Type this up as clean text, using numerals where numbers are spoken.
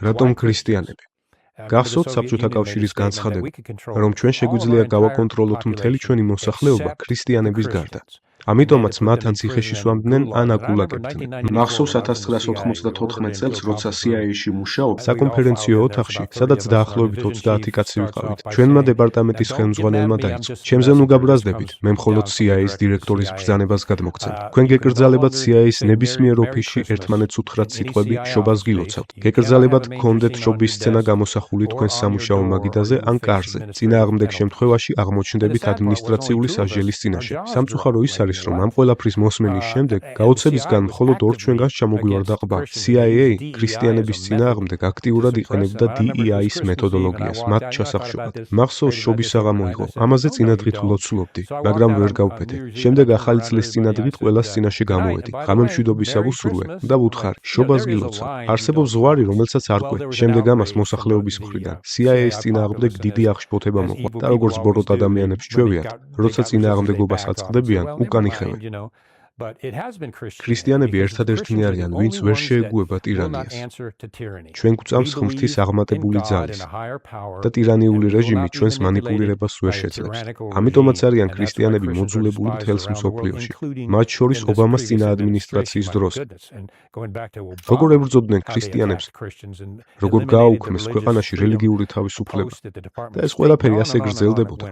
რატომ ქრისტიანები? გახსოვთ საბჭოთა კავშირის განცხადება, რომ ჩვენ შეგვიძლია გავაკონტროლოთ მთელი ჩვენი მოსახლეობა ქრისტიანების გარდა. ამიტომაც მათ ან ციხეში სვამდნენ, ან აკულაგებდნენ. მახსოვს 1994 წელს, როცა CIA-ში მუშაობ, საკონფერენციო ოთახში, სადაც დაახლოებით 30 კაცი ვიყავით, ჩვენმა დეპარტამენტის ხელმძღვანელმა დაიწყო. ჩემზე ნუ გაბრაზდებით, მე მხოლოდ CIA-ის დირექტორის ბრძანებას გადმოგცემთ. თქვენ გეკრძალებათ CIA-ის ნებისმიერ ოფისში ერთმანეთს უთხრათ სიტყვები, შობას გილოცავთ. გეკრძალებათ გქონდეთ შობის სცენა გამოსახული თქვენს სამუშაო მაგიდაზე ან კარზე. წინააღმდეგ შემთხვევაში აღმოჩნდებით ადმინისტრაციული სასჯელის წინაშე. სამწუხარო ის არის, რომ ამ ყველაფრის მოსმენის შემდეგ გაოცებისგან მხოლოდ 2 ჩვენგანს ჩამოგვივარდა ყბა. CIA ქრისტიანების წინააღმდეგ აქტიურად იყენებდა DEI-ის მეთოდოლოგიას მათ ჩასახშობად. მახსოვს შობის აღამო იყო. ამაზე წინადღით ვლოცულობდი, მაგრამ ვერ გავფეთე. შემდეგ ახალი წლის წინადღით ყველას წინაშე გამოვედი. ღამე მშვიდობისა ვუსურვე და ვუთხარ, შობას გილოცავ. არსებობს ზღვარი, რომელსაც არ ყვე. შემდეგ ამას მოსახლეობის მხრიდან CIA-ის წინააღმდეგ დიდი აღშფოთება მოყვა და როგორც ბოროტ ადამიანებს ჩვევიათ, როცა წინააღმდეგობას აწყდებიან, უკან იხევენ. ქრისტიანები ერთადერთნი არიან, ვინც ვერ შეეგუება ტირანიას. ჩვენ გვწამს ღმრთის აღმატებული ძალის და ტირანიული რეჟიმი ჩვენს მანიპულირებას ვერ შეძლებს. ამიტომაც არიან ქრისტიანები მოძულებული მთელს მსოფლიოში, მათ შორის ობამას წინა ადმინისტრაციის დროს. როგორ ებრძოდნენ ქრისტიანებს, როგორ გააუქმეს ქვეყანაში რელიგიური თავისუფლება და ეს ყველაფერი ასე გრძელდებოდა.